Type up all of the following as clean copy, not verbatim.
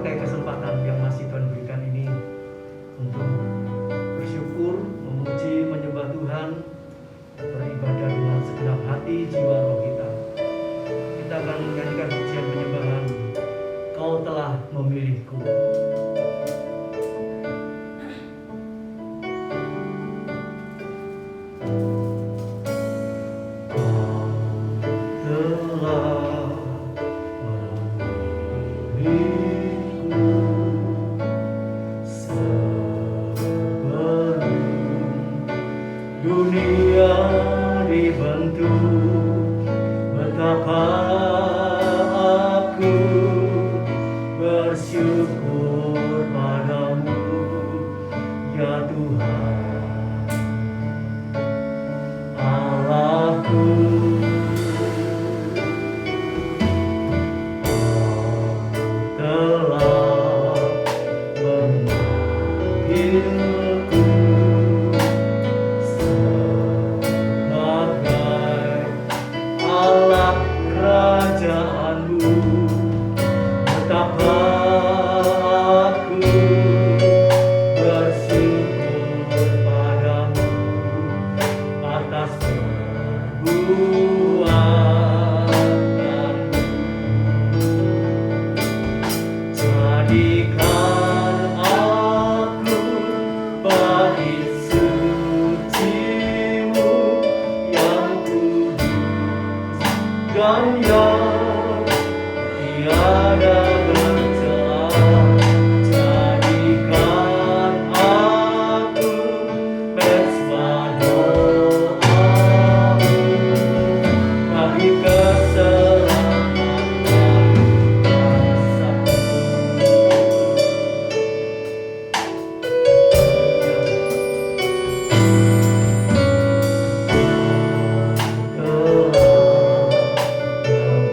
memakai kesempatan yang masih Tuhan berikan ini untuk bersyukur, memuji, menyembah Tuhan, beribadah dengan segenap hati, jiwa, roh kita. Kita akan menyanyikan pujian penyembahan, Kau telah memilihku. Dunia dibentuk, betapa aku bersyukur padamu, ya Tuhan Allahku. Kau telah memanggilku kerajaanmu, betapa aku bersyukur padamu atas perbuatanmu. Jadikan aku bait suci-Mu yang kudus dan yang tiada bercela. Jadikan aku mesbah doa-Mu bagi keselamatan bangsa-Ku. Telah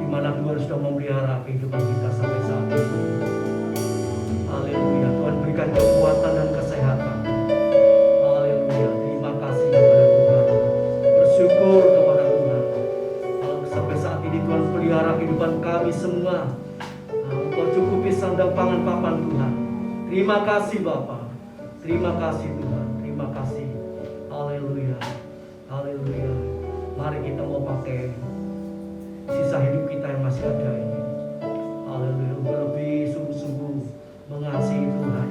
mana Tuhan sudah memelihara kehidupan kita sampai saat ini. Haleluya, Tuhan berikan kekuatan dan kesehatan. Haleluya, terima kasih kepada Tuhan, bersyukur kepada Tuhan. Sampai saat ini Tuhan pelihara kehidupan kami semua. Engkau cukupi sandang pangan papan Tuhan. Terima kasih Bapa, terima kasih Tuhan, terima kasih. Haleluya, haleluya. Mari kita mau pakai sisa hidup kita yang masih ada ini, haleluya, untuk lebih sungguh-sungguh mengasihi Tuhan,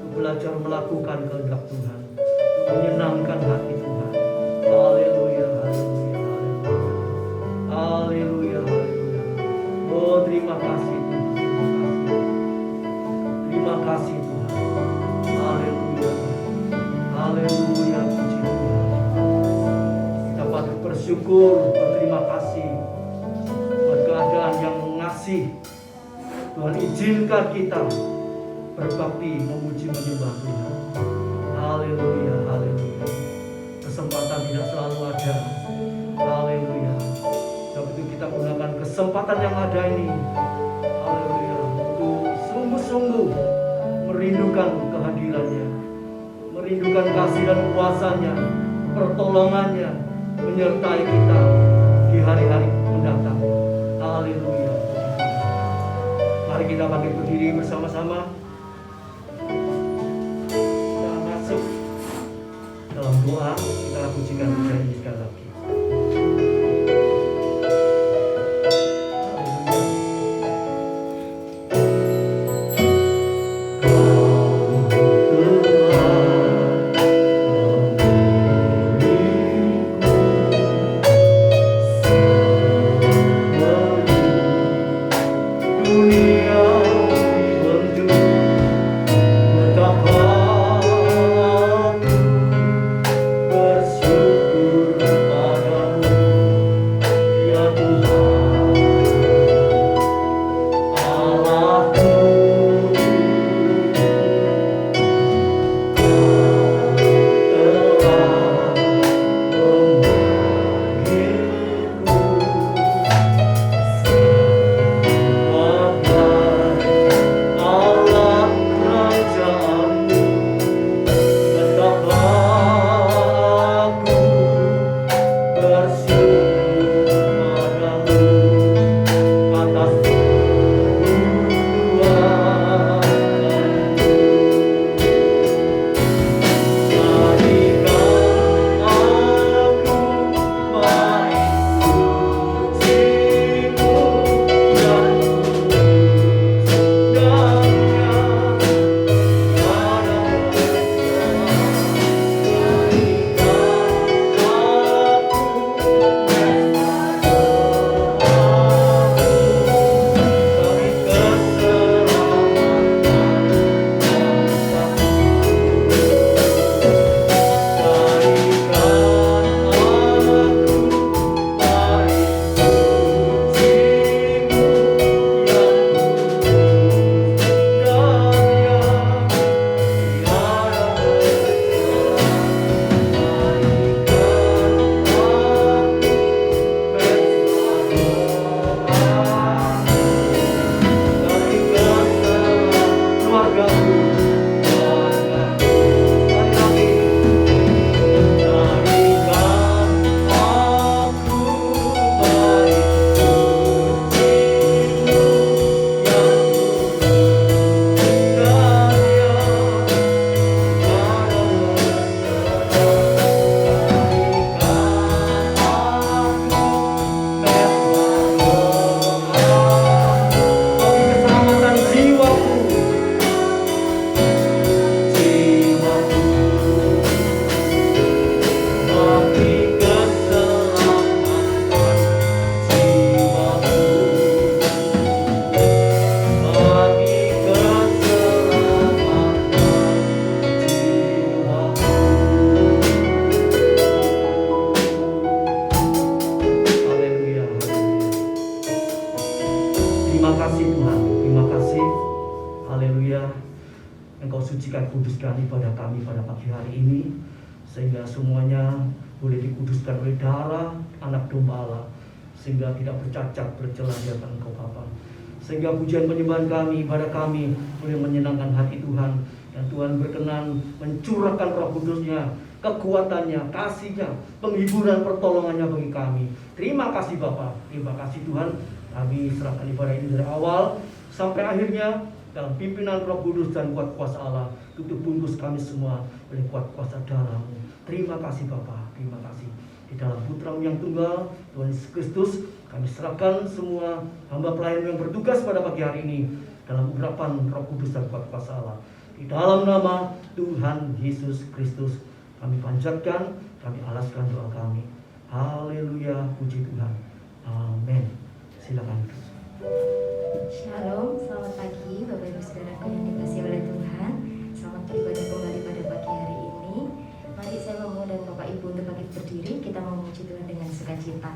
untuk belajar melakukan kehendak Tuhan, untuk menyenangkan hati Tuhan. Haleluya, haleluya, haleluya, haleluya, haleluya. Oh, terima kasih Tuhan, terima kasih Tuhan. Haleluya, haleluya, puji Tuhan. Kita patut bersyukur, berterima kasih buat keadaan yang ngasih. Tuhan izinkan kita berbakti, memuji, menyembah Tuhan. Haleluya, haleluya. Kesempatan tidak selalu ada. Haleluya. Sebab itu kita gunakan kesempatan yang ada ini, haleluya, untuk sungguh-sungguh merindukan kehadirannya, merindukan kasih dan kuasanya, pertolongannya menyertai kita di hari-hari mendatang. Haleluya. Mari kita bangkit berdiri bersama-sama. Kita masuk dalam doa. Kita pujikan pujian ini sekali lagi. kuduskan ibadah kami pada pagi hari ini, sehingga semuanya boleh dikuduskan oleh darah anak domba Allah, sehingga tidak bercacat bercela di hadapan Engkau Bapa. Sehingga pujian penyembahan kami, ibadah kami boleh menyenangkan hati Tuhan, dan Tuhan berkenan mencurahkan Roh Kudus-Nya, kekuatannya, kasih-Nya, penghiburan, pertolongannya bagi kami. Terima kasih Bapa, terima kasih Tuhan. Kami serahkan ibadah ini dari awal sampai akhirnya dalam pimpinan Roh Kudus dan kuat kuasa Allah. Tutup bungkus kami semua oleh kuat kuasa darah-Mu. Terima kasih Bapa, terima kasih. Di dalam Putra-Mu yang tunggal, Tuhan Yesus Kristus, kami serahkan semua hamba pelayan yang bertugas pada pagi hari ini dalam urapan Roh Kudus dan kuat kuasa Allah. Di dalam nama Tuhan Yesus Kristus kami panjatkan, kami alaskan doa kami. Haleluya, puji Tuhan. Amin. Silakan. Shalom, selamat pagi Bapak Ibu Saudaraku yang dikasihi oleh Tuhan. Selamat beribadah kembali pada pagi hari ini. Mari saya mengundang Bapak Ibu untuk bangkit berdiri. Kita memuji Tuhan dengan sukacita.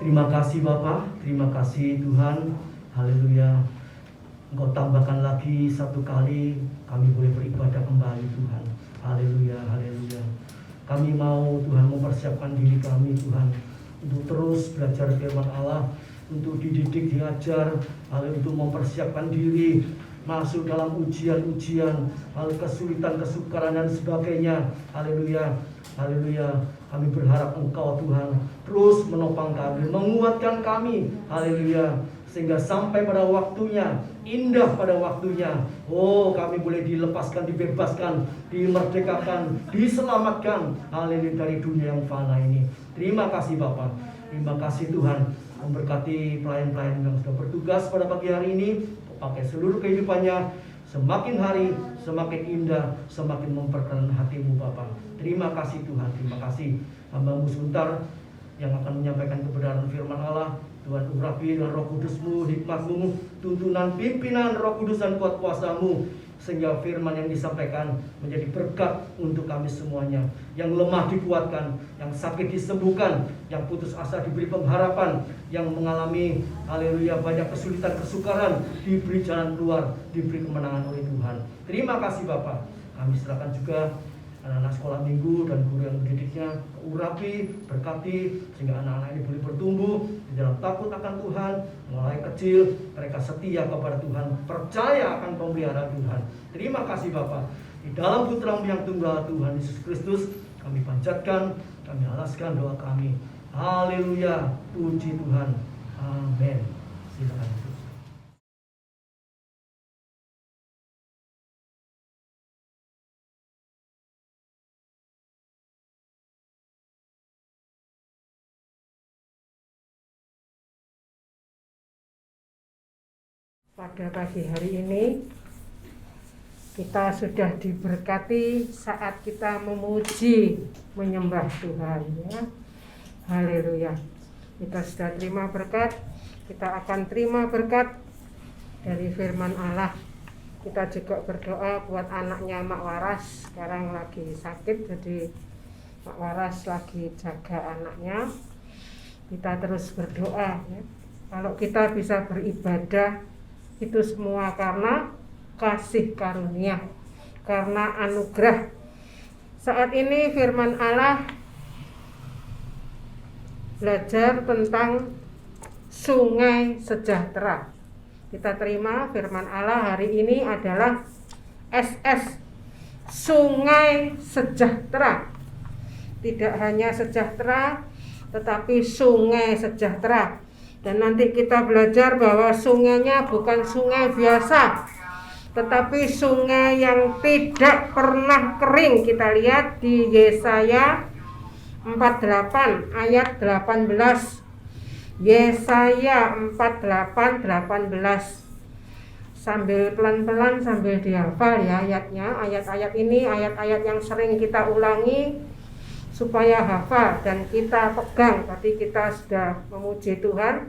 Terima kasih Bapa, terima kasih Tuhan. Haleluya. Engkau tambahkan lagi satu kali kami boleh beribadah kembali Tuhan. Haleluya, haleluya. Kami mau Tuhan mempersiapkan diri kami Tuhan untuk terus belajar firman Allah, untuk dididik, diajar, untuk mempersiapkan diri masuk dalam ujian-ujian, kesulitan, kesukaran dan sebagainya. Haleluya, haleluya. Kami berharap Engkau Tuhan terus menopang kami, menguatkan kami. Haleluya. Sehingga sampai pada waktunya, indah pada waktunya, oh kami boleh dilepaskan, dibebaskan, dimerdekakan, diselamatkan, haleluya, dari dunia yang fana ini. Terima kasih Bapa, terima kasih Tuhan. Memberkati pelayan-pelayan yang sudah bertugas pada pagi hari ini, pakai seluruh kehidupannya, semakin hari semakin indah, semakin memperkenan hatimu Bapa. Terima kasih Tuhan, terima kasih. Hamba-Mu sebentar yang akan menyampaikan kebenaran firman Allah, Tuhan urapi dengan Roh Kudus-Mu, hikmat-Mu, tuntunan, pimpinan Roh Kudus dan kuat kuasa-Mu, sehingga firman yang disampaikan menjadi berkat untuk kami semuanya. Yang lemah dikuatkan, yang sakit disembuhkan, yang putus asa diberi pengharapan, yang mengalami haleluya banyak kesulitan, kesukaran diberi jalan keluar, diberi kemenangan oleh Tuhan. Terima kasih Bapak. Kami serahkan juga anak-anak sekolah minggu dan guru yang mendidiknya, urapi, berkati, sehingga anak-anak ini boleh bertumbuh di dalam takut akan Tuhan. Mulai kecil mereka setia kepada Tuhan, percaya akan pemeliharaan Tuhan. Terima kasih Bapak. Di dalam Putra-Mu yang tunggal Tuhan Yesus Kristus, kami panjatkan, kami alaskan doa kami. Haleluya, puji Tuhan. Amin. Silakan. Pada pagi hari ini kita sudah diberkati saat kita memuji, menyembah Tuhan ya. Haleluya. Kita sudah terima berkat, kita akan terima berkat dari firman Allah. Kita juga berdoa buat anaknya Mak Waras, sekarang lagi sakit, jadi Mak Waras lagi jaga anaknya. Kita terus berdoa ya. Kalau kita bisa beribadah, itu semua karena kasih karunia, karena anugerah. Saat ini firman Allah belajar tentang sungai sejahtera. Kita terima firman Allah hari ini adalah SS, sungai sejahtera. Tidak hanya sejahtera, tetapi sungai sejahtera. Dan nanti kita belajar bahwa sungainya bukan sungai biasa, tetapi sungai yang tidak pernah kering. Kita lihat di Yesaya 48 ayat 18. Yesaya 48 18. Sambil pelan-pelan sambil dihafal ya ayatnya. Ayat-ayat ini ayat-ayat yang sering kita ulangi supaya hafal dan kita pegang. Tadi kita sudah memuji Tuhan,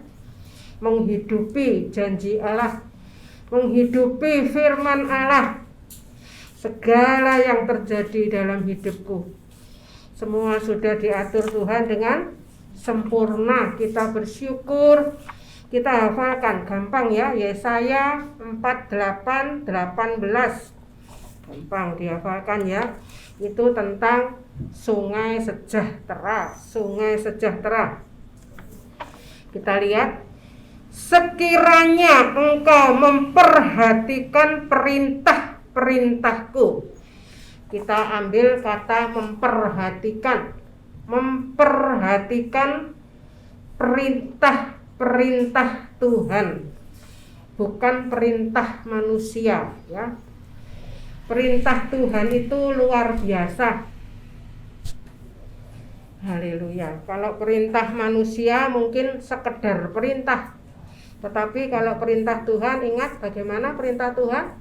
menghidupi janji Allah, menghidupi firman Allah. Segala yang terjadi dalam hidupku, semua sudah diatur Tuhan dengan sempurna. Kita bersyukur, kita hafalkan gampang ya. Yesaya 48 18, gampang dihafalkan ya. Itu tentang sungai sejahtera, sungai sejahtera. Kita lihat, sekiranya engkau memperhatikan perintah-perintahku. Kita ambil kata memperhatikan, memperhatikan perintah-perintah Tuhan, bukan perintah manusia ya. Perintah Tuhan itu luar biasa. Haleluya. Kalau perintah manusia mungkin sekedar perintah, tetapi kalau perintah Tuhan, ingat bagaimana perintah Tuhan?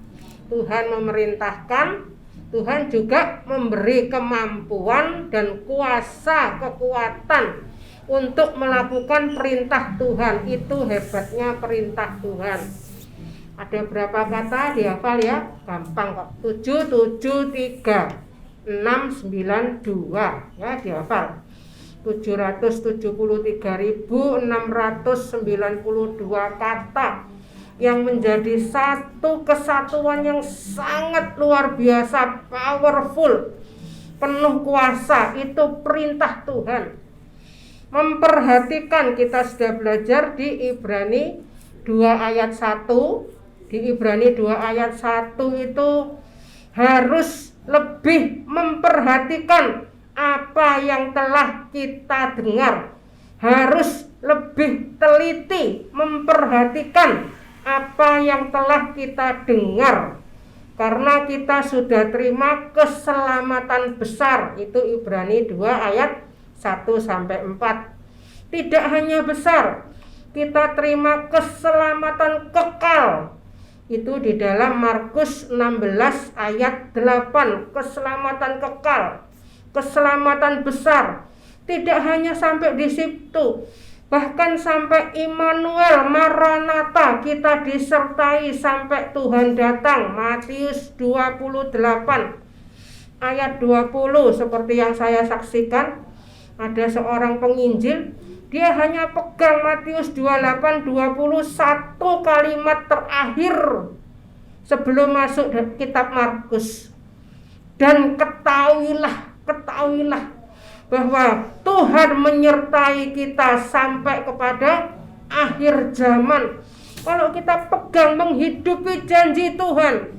Tuhan memerintahkan, Tuhan juga memberi kemampuan dan kuasa, kekuatan untuk melakukan perintah Tuhan. Itu hebatnya perintah Tuhan. Ada berapa kata dihafal ya? Gampang kok. 7, 7, 3, 6, 9, 2 ya, dihafal. 773.692 kata yang menjadi satu kesatuan yang sangat luar biasa, powerful, penuh kuasa. Itu perintah Tuhan. Memperhatikan, kita sudah belajar di Ibrani 2 ayat 1. Di Ibrani 2 ayat 1 itu harus lebih memperhatikan apa yang telah kita dengar. Harus lebih teliti memperhatikan apa yang telah kita dengar. Karena kita sudah terima keselamatan besar. Itu Ibrani 2 ayat 1-4. Tidak hanya besar, kita terima keselamatan kekal. Itu di dalam Markus 16 ayat 8. Keselamatan kekal, keselamatan besar. Tidak hanya sampai di situ, bahkan sampai Immanuel, Maranatha, kita disertai sampai Tuhan datang. Matius 28 ayat 20. Seperti yang saya saksikan, ada seorang penginjil, dia hanya pegang Matius 28:20, satu kalimat terakhir sebelum masuk kitab Markus. Dan ketahuilah bahwa Tuhan menyertai kita sampai kepada akhir zaman. Kalau kita pegang menghidupi janji Tuhan,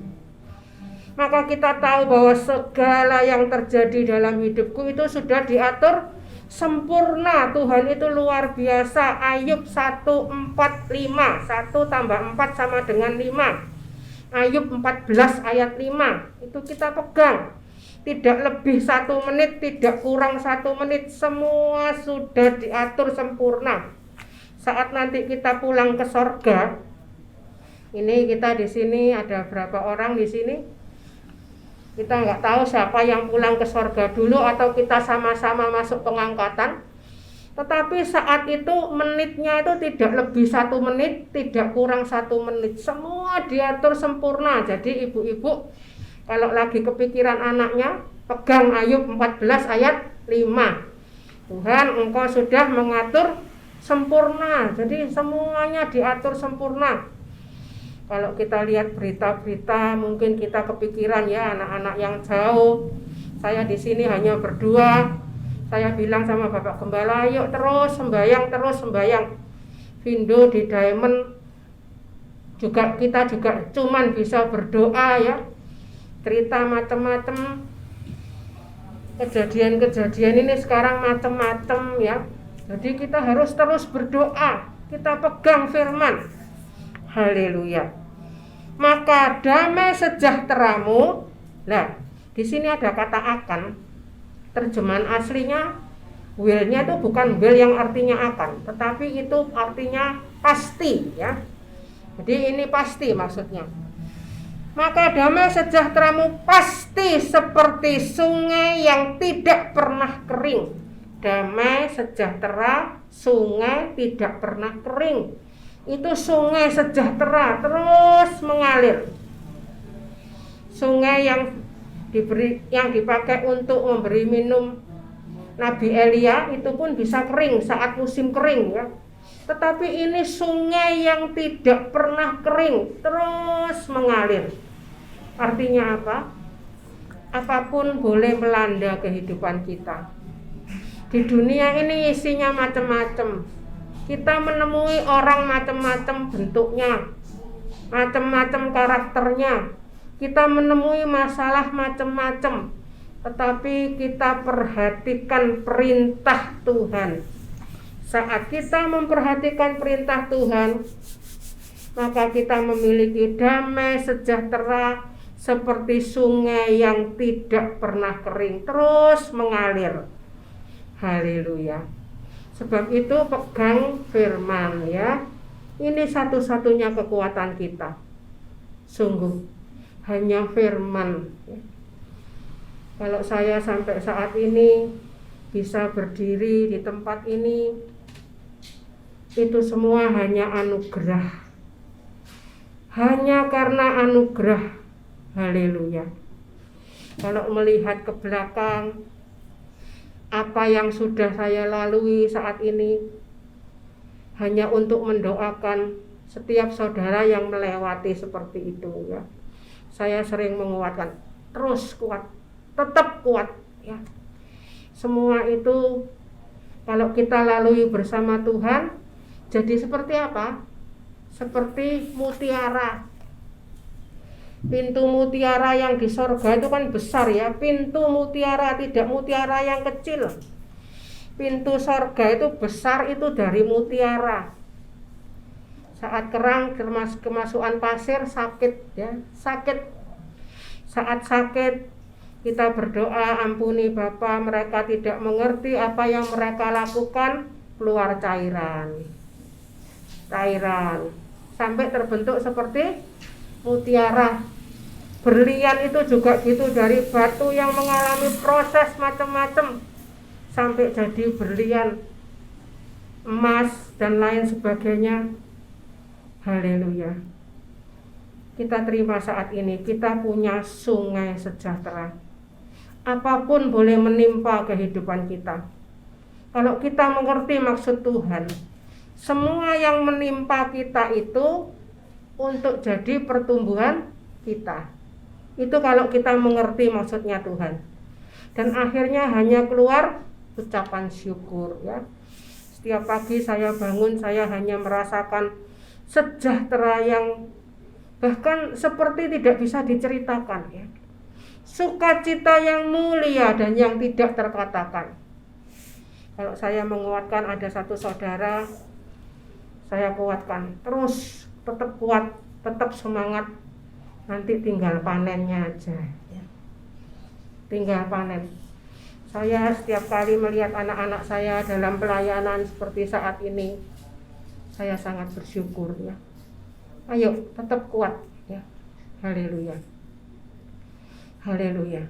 maka kita tahu bahwa segala yang terjadi dalam hidupku itu sudah diatur sempurna. Tuhan itu luar biasa. Ayub 1:4-5. 1 tambah 4 sama dengan 5. Ayub 14 ayat 5. Itu kita pegang. Tidak lebih 1 menit, tidak kurang 1 menit. Semua sudah diatur sempurna. Saat nanti kita pulang ke sorga, ini kita di sini ada berapa orang di sini? Kita nggak tahu siapa yang pulang ke sorga dulu atau kita sama-sama masuk pengangkatan. Tetapi saat itu menitnya itu tidak lebih 1 menit, tidak kurang 1 menit. Semua diatur sempurna. Jadi ibu-ibu kalau lagi kepikiran anaknya, pegang Ayub 14 ayat 5. Tuhan, Engkau sudah mengatur sempurna. Jadi semuanya diatur sempurna. Kalau kita lihat berita-berita, mungkin kita kepikiran ya, anak-anak yang jauh. Saya di sini hanya berdua. Saya bilang sama Bapak Gembala, yuk terus sembahyang. Vindo di Diamond juga, kita juga cuman bisa berdoa ya. Cerita macam-macam. Kejadian-kejadian ini sekarang macam-macam ya. Jadi kita harus terus berdoa. Kita pegang firman. Haleluya. Maka damai sejahteramu. Nah, di sini ada kata akan. Terjemahan aslinya will-nya itu bukan will yang artinya akan, tetapi itu artinya pasti ya. Jadi ini pasti maksudnya. Maka damai sejahteramu pasti seperti sungai yang tidak pernah kering. Damai sejahtera, sungai tidak pernah kering. Itu sungai sejahtera terus mengalir. Sungai yang dipakai untuk memberi minum Nabi Elia itu pun bisa kering saat musim kering ya. Tetapi ini sungai yang tidak pernah kering, terus mengalir. Artinya apa? Apapun boleh melanda kehidupan kita. Di dunia ini isinya macam-macam. Kita menemui orang macam-macam bentuknya, macam-macam karakternya. Kita menemui masalah macam-macam. Tetapi kita perhatikan perintah Tuhan. Saat kita memperhatikan perintah Tuhan, maka kita memiliki damai sejahtera seperti sungai yang tidak pernah kering, terus mengalir. Haleluya. Sebab itu pegang firman ya. Ini satu-satunya kekuatan kita. Sungguh hanya firman ya. Kalau saya sampai saat ini bisa berdiri di tempat ini, itu semua hanya anugerah. Hanya karena anugerah. Haleluya. Kalau melihat ke belakang, apa yang sudah saya lalui saat ini hanya untuk mendoakan setiap saudara yang melewati seperti itu ya. Saya sering menguatkan, terus kuat, tetap kuat ya. Semua itu kalau kita lalui bersama Tuhan, jadi seperti apa? Seperti mutiara. Pintu mutiara yang di sorga itu kan besar ya. Pintu mutiara, tidak mutiara yang kecil. Pintu sorga itu besar, itu dari mutiara. Saat kerang, kemasukan pasir, sakit ya, sakit. Saat sakit, kita berdoa, ampuni Bapa, mereka tidak mengerti apa yang mereka lakukan, keluar cairan. Sampai terbentuk seperti mutiara. Berlian itu juga gitu, dari batu yang mengalami proses macam-macam sampai jadi berlian, emas dan lain sebagainya. Haleluya. Kita terima saat ini, kita punya sungai sejahtera. Apapun boleh menimpa kehidupan kita. Kalau kita mengerti maksud Tuhan, semua yang menimpa kita itu untuk jadi pertumbuhan kita. Itu kalau kita mengerti maksudnya Tuhan. Dan akhirnya hanya keluar ucapan syukur ya. Setiap pagi saya bangun, saya hanya merasakan sejahtera yang bahkan seperti tidak bisa diceritakan ya. Sukacita yang mulia dan yang tidak terkatakan. Kalau saya menguatkan ada satu saudara, saya kuatkan, terus tetap kuat, tetap semangat. Nanti tinggal panennya aja ya. Tinggal panen. Saya setiap kali melihat anak-anak saya dalam pelayanan seperti saat ini, saya sangat bersyukur ya. Ayo tetap kuat ya. Haleluya. Haleluya.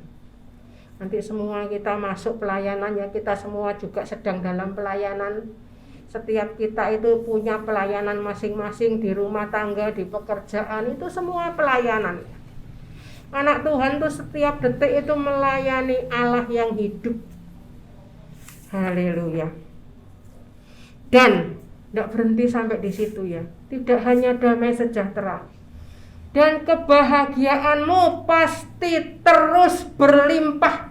Nanti semua kita masuk pelayanan ya, kita semua juga sedang dalam pelayanan. Setiap kita itu punya pelayanan masing-masing di rumah tangga, di pekerjaan, itu semua pelayanan. Anak Tuhan tuh setiap detik itu melayani Allah yang hidup. Haleluya. Dan tidak berhenti sampai di situ ya. Tidak hanya damai sejahtera, dan kebahagiaanmu pasti terus berlimpah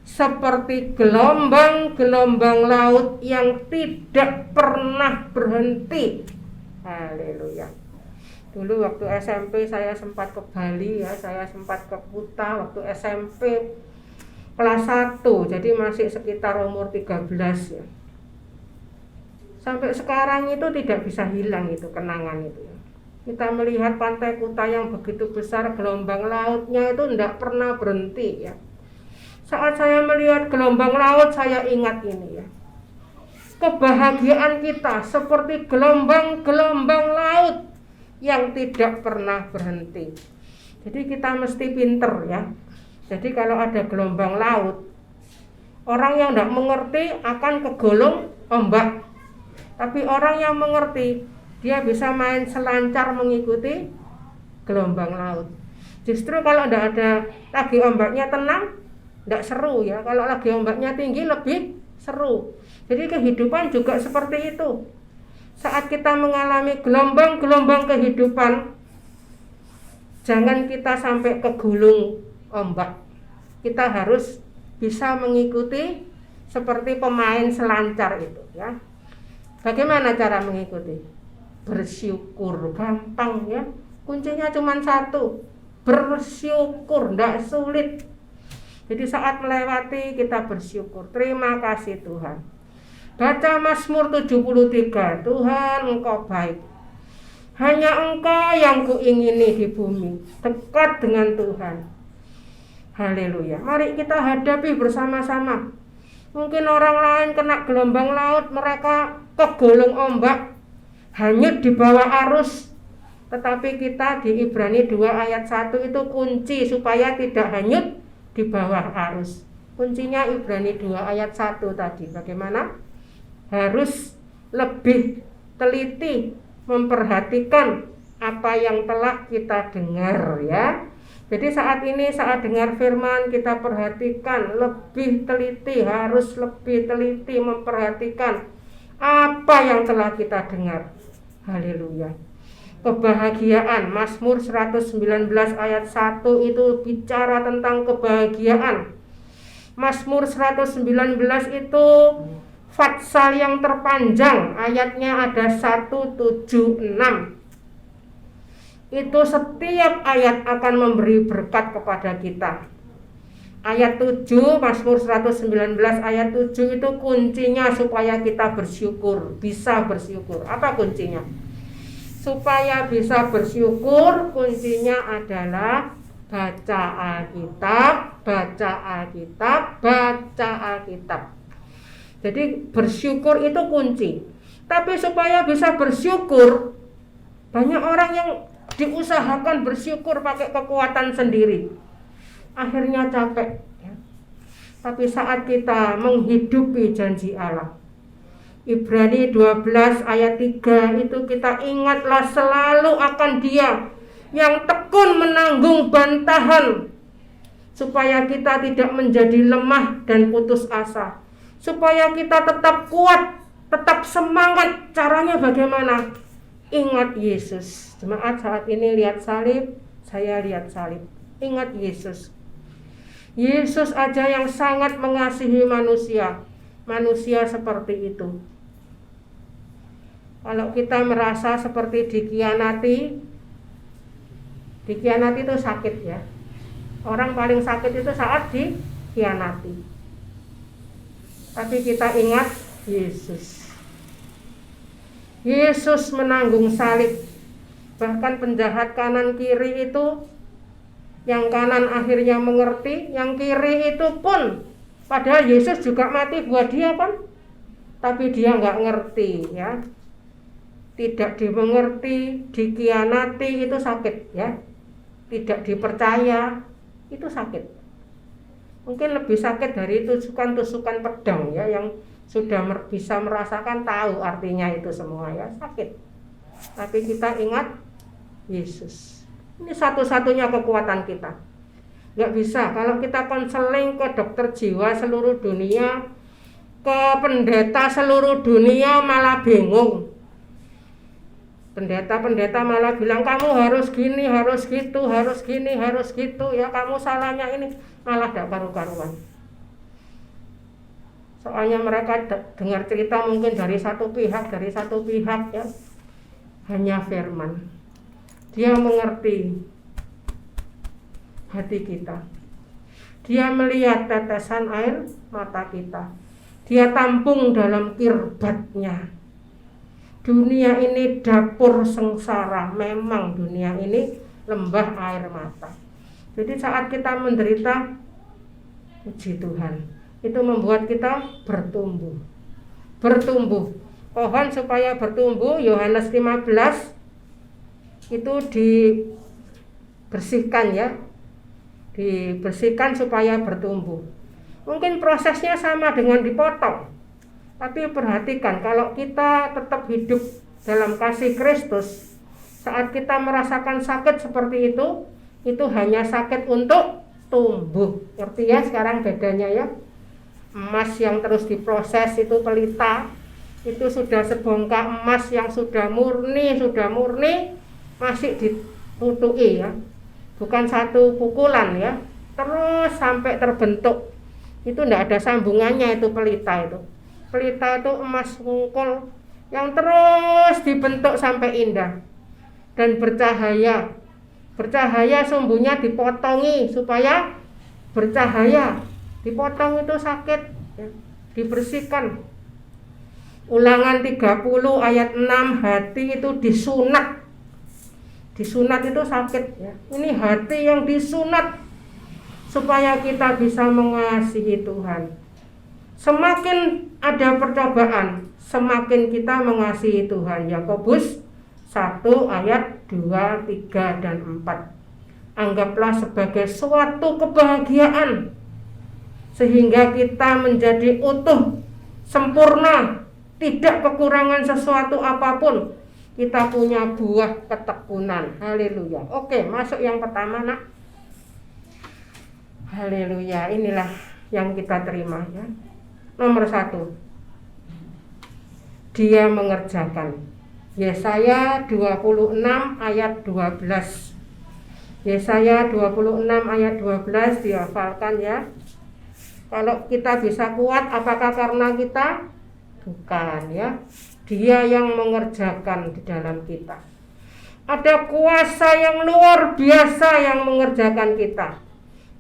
seperti gelombang-gelombang laut yang tidak pernah berhenti. Haleluya. Dulu waktu SMP saya sempat ke Bali ya, saya sempat ke Kuta waktu SMP kelas 1, jadi masih sekitar umur 13 ya. Sampai sekarang itu tidak bisa hilang itu kenangan itu ya. Kita melihat pantai Kuta yang begitu besar, gelombang lautnya itu tidak pernah berhenti ya. Saat saya melihat gelombang laut, saya ingat ini ya. Kebahagiaan kita seperti gelombang-gelombang laut yang tidak pernah berhenti. Jadi kita mesti pinter ya. Jadi kalau ada gelombang laut, orang yang tidak mengerti akan kegulung ombak. Tapi orang yang mengerti, dia bisa main selancar mengikuti gelombang laut. Justru kalau tidak ada lagi ombaknya tenang, tidak seru ya. Kalau lagi ombaknya tinggi lebih seru. Jadi kehidupan juga seperti itu. Saat kita mengalami gelombang-gelombang kehidupan, jangan kita sampai kegulung ombak. Kita harus bisa mengikuti seperti pemain selancar itu ya. Bagaimana cara mengikuti? Bersyukur, gampang ya. Kuncinya cuma satu, bersyukur, tidak sulit. Jadi saat melewati kita bersyukur. Terima kasih Tuhan. Baca Mazmur 73. Tuhan Engkau baik. Hanya Engkau yang kuingini di bumi, dekat dengan Tuhan. Haleluya. Mari kita hadapi bersama-sama. Mungkin orang lain kena gelombang laut, mereka kegulung ombak, hanyut di bawah arus. Tetapi kita di Ibrani 2 ayat 1 itu kunci supaya tidak hanyut di bawah arus. Kuncinya Ibrani 2 ayat 1 tadi. Bagaimana? Harus lebih teliti memperhatikan apa yang telah kita dengar ya. Jadi saat ini saat dengar firman kita perhatikan lebih teliti, harus lebih teliti memperhatikan apa yang telah kita dengar. Haleluya. Kebahagiaan, Mazmur 119 ayat 1 itu bicara tentang kebahagiaan. Mazmur 119 itu fatsal yang terpanjang, ayatnya ada 176. Itu setiap ayat akan memberi berkat kepada kita. Ayat 7, Mazmur 119 ayat 7 itu kuncinya supaya kita bersyukur, bisa bersyukur. Apa kuncinya? Supaya bisa bersyukur, kuncinya adalah baca Alkitab, baca Alkitab, baca Alkitab. Jadi bersyukur itu kunci. Tapi supaya bisa bersyukur, banyak orang yang diusahakan bersyukur pakai kekuatan sendiri, akhirnya capek ya. Tapi saat kita menghidupi janji Allah, Ibrani 12 ayat 3 itu kita ingatlah selalu akan Dia yang tekun menanggung bantahan, supaya kita tidak menjadi lemah dan putus asa, supaya kita tetap kuat, tetap semangat. Caranya bagaimana? Ingat Yesus. Jemaat saat ini lihat salib, saya lihat salib. Ingat Yesus. Yesus aja yang sangat mengasihi manusia. Manusia seperti itu. Kalau kita merasa seperti dikhianati itu sakit ya. Orang paling sakit itu saat dikhianati. Tapi kita ingat Yesus. Yesus menanggung salib. Bahkan penjahat kanan kiri itu, yang kanan akhirnya mengerti, yang kiri itu pun, padahal Yesus juga mati buat dia kan, tapi dia nggak ngerti ya. Tidak dimengerti, dikhianati itu sakit ya. Tidak dipercaya itu sakit. Mungkin lebih sakit dari tusukan-tusukan pedang ya, yang sudah bisa merasakan, tahu artinya itu semua ya, sakit. Tapi kita ingat Yesus. Ini satu-satunya kekuatan kita. Nggak bisa kalau kita konseling ke dokter jiwa seluruh dunia, ke pendeta seluruh dunia malah bingung. Pendeta-pendeta malah bilang kamu harus gini, harus gitu, harus gini, harus gitu ya, kamu salahnya ini, malah tidak karu-karuan. Soalnya mereka dengar cerita mungkin dari satu pihak ya. Hanya firman. Dia mengerti hati kita. Dia melihat tetesan air mata kita. Dia tampung dalam kirbatnya. Dunia ini dapur sengsara. Memang dunia ini lembah air mata. Jadi saat kita menderita, puji Tuhan, itu membuat kita bertumbuh. Pohon supaya bertumbuh, Yohanes 15 itu dibersihkan ya. Dibersihkan supaya bertumbuh. Mungkin prosesnya sama dengan dipotong. Tapi perhatikan, kalau kita tetap hidup dalam kasih Kristus, saat kita merasakan sakit seperti itu hanya sakit untuk tumbuh. Ngerti ya sekarang bedanya ya? Emas yang terus diproses itu pelita, itu sudah sebongkah emas yang sudah murni masih ditutui ya, bukan satu pukulan ya, terus sampai terbentuk. Itu tidak ada sambungannya, itu pelita itu emas mungkul yang terus dibentuk sampai indah dan bercahaya. Sumbunya dipotongi supaya bercahaya. Dipotong itu sakit ya, dibersihkan. Ulangan 30 ayat 6, hati itu disunat. Disunat itu sakit ya. Ini hati yang disunat supaya kita bisa mengasihi Tuhan. Semakin ada percobaan, semakin kita mengasihi Tuhan. Yakobus 1 ayat 2, 3 dan 4. Anggaplah sebagai suatu kebahagiaan sehingga kita menjadi utuh, sempurna, tidak kekurangan sesuatu apapun. Kita punya buah ketekunan. Haleluya. Oke, masuk yang pertama nak. Haleluya, inilah yang kita terima ya. Nomor 1, Dia mengerjakan. Yesaya 26 ayat 12. Yesaya 26 ayat 12 dihafalkan ya. Kalau kita bisa kuat, apakah karena kita? Bukan ya. Dia yang mengerjakan di dalam kita. Ada kuasa yang luar biasa yang mengerjakan kita.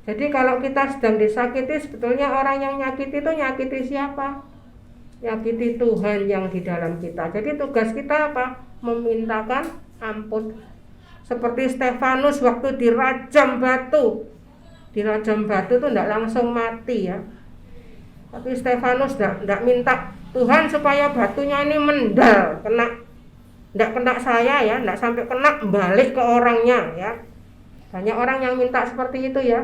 Jadi kalau kita sedang disakiti, sebetulnya orang yang nyakiti itu nyakiti siapa? Nyakiti Tuhan yang di dalam kita. Jadi tugas kita apa? Memintakan ampun. Seperti Stefanus waktu dirajam batu. Dirajam batu itu tidak langsung mati ya. Tapi Stefanus tidak minta Tuhan supaya batunya ini mendal, tidak kena saya ya, tidak sampai kena balik ke orangnya ya. Banyak orang yang minta seperti itu ya.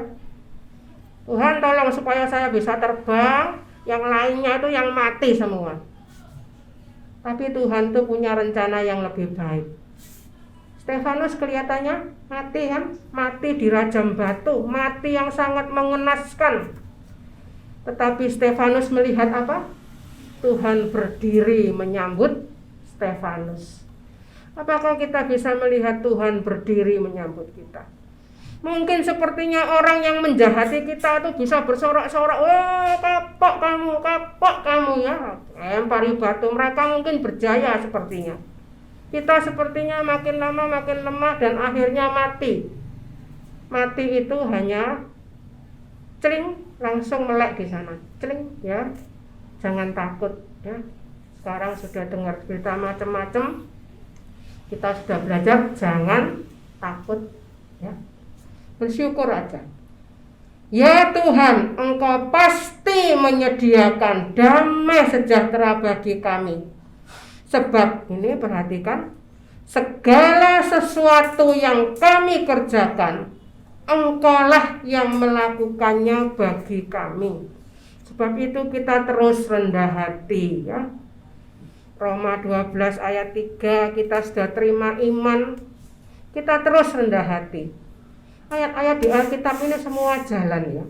Tuhan tolong supaya saya bisa terbang, yang lainnya itu yang mati semua. Tapi Tuhan tuh punya rencana yang lebih baik. Stefanus kelihatannya mati kan, mati dirajam batu, mati yang sangat mengenaskan. Tetapi Stefanus melihat apa? Tuhan berdiri menyambut Stefanus. Apakah kita bisa melihat Tuhan berdiri menyambut kita? Mungkin sepertinya orang yang menjahati kita itu bisa bersorak-sorak, "Wah, kapok kamu ya." Lempari batu, mereka mungkin berjaya sepertinya. Kita sepertinya makin lama makin lemah dan akhirnya mati. Mati itu hanya celing, langsung melek di sana. Celing ya. Jangan takut ya. Sekarang sudah dengar berita macam-macam. Kita sudah belajar jangan takut ya. Bersyukur aja. Ya Tuhan, Engkau pasti menyediakan damai sejahtera bagi kami. Sebab ini perhatikan, segala sesuatu yang kami kerjakan, Engkaulah yang melakukannya bagi kami. Sebab itu kita terus rendah hati ya. Roma 12 ayat 3, kita sudah terima iman, kita terus rendah hati. Ayat-ayat di Alkitab ini semua jalan ya.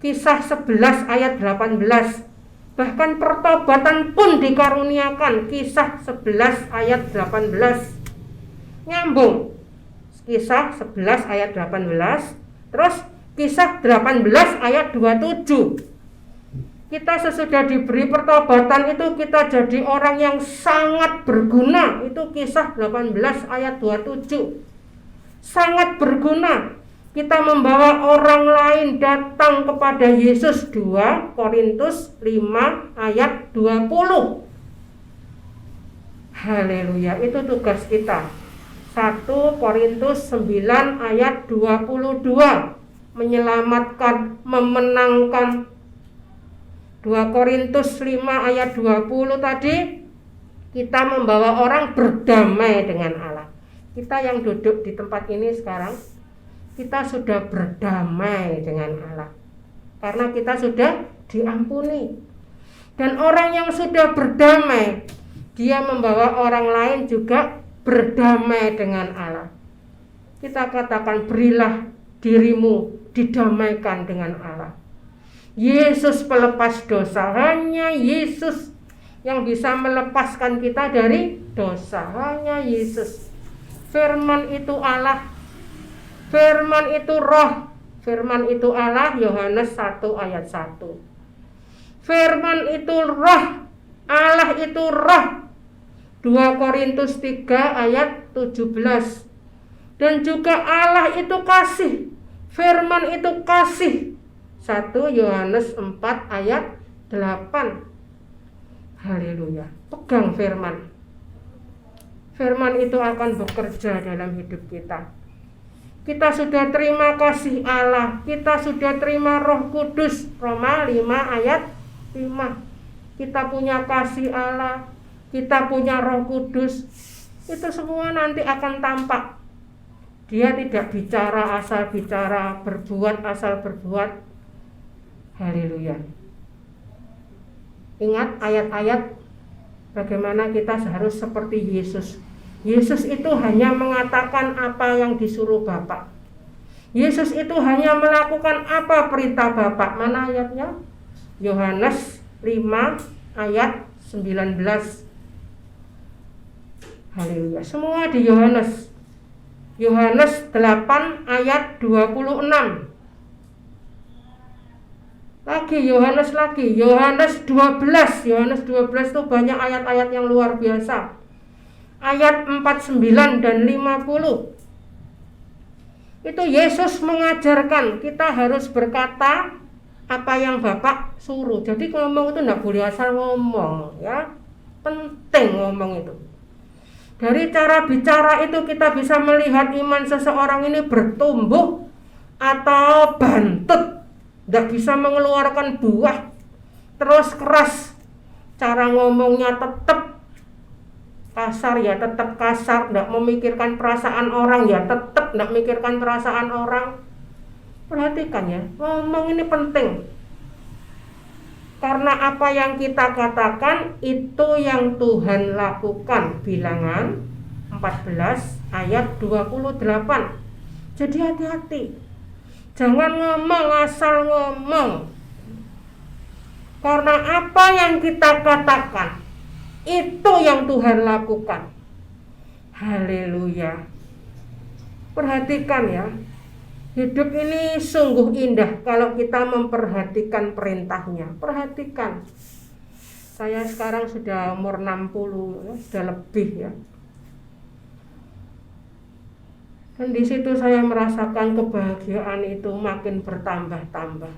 Kisah 11 ayat 18, bahkan pertobatan pun dikaruniakan. Kisah 11 ayat 18 nyambung. Kisah 11 ayat 18, terus kisah 18 ayat 27. Kita sesudah diberi pertobatan itu kita jadi orang yang sangat berguna. Itu kisah 18 ayat 27. Sangat berguna. Kita membawa orang lain datang kepada Yesus. 2 Korintus 5 ayat 20. Haleluya, itu tugas kita. 1 Korintus 9 ayat 22. Menyelamatkan, memenangkan. 2 Korintus 5 ayat 20 tadi, kita membawa orang berdamai dengan Allah. Kita yang duduk di tempat ini sekarang, kita sudah berdamai dengan Allah karena kita sudah diampuni. Dan orang yang sudah berdamai, dia membawa orang lain juga berdamai dengan Allah. Kita katakan, berilah dirimu didamaikan dengan Allah. Yesus pelepas dosa. Hanya Yesus yang bisa melepaskan kita dari dosa. Hanya Yesus. Firman itu Allah, firman itu roh, firman itu Allah. Yohanes 1 ayat 1. Firman itu roh, Allah itu roh. 2 Korintus 3 ayat 17. Dan juga Allah itu kasih, firman itu kasih. 1 Yohanes 4 ayat 8. Haleluya. Pegang firman. Firman itu akan bekerja dalam hidup kita. Kita sudah terima kasih Allah, kita sudah terima Roh Kudus. Roma 5 ayat 5. Kita punya kasih Allah, kita punya Roh Kudus. Itu semua nanti akan tampak. Dia tidak bicara asal bicara, berbuat asal berbuat. Haleluya. Ingat ayat-ayat bagaimana kita harus seperti Yesus. Yesus itu hanya mengatakan apa yang disuruh Bapa. Yesus itu hanya melakukan apa perintah Bapa? Mana ayatnya? Yohanes 5 ayat 19. Haleluya. Semua di Yohanes. Yohanes 8 ayat 26. Yohanes 12. Yohanes 12 itu banyak ayat-ayat yang luar biasa. Ayat 49 dan 50. Itu Yesus mengajarkan kita harus berkata apa yang Bapak suruh. Jadi ngomong itu enggak boleh asal ngomong, ya. Penting ngomong itu. Dari cara bicara itu kita bisa melihat iman seseorang ini bertumbuh atau bantut. Enggak bisa mengeluarkan buah, terus keras. Cara ngomongnya tetap kasar ya tetap kasar, enggak memikirkan perasaan orang ya tetap enggak memikirkan perasaan orang. Perhatikan ya, ngomong ini penting. Karena apa yang kita katakan itu yang Tuhan lakukan. Bilangan 14 ayat 28. Jadi hati-hati. Jangan ngomong asal ngomong. Karena apa yang kita katakan itu yang Tuhan lakukan. Haleluya. Perhatikan ya. Hidup ini sungguh indah kalau kita memperhatikan perintahnya. Perhatikan. Saya sekarang sudah umur 60, ya, sudah lebih ya. Dan di situ saya merasakan kebahagiaan itu makin bertambah-tambah.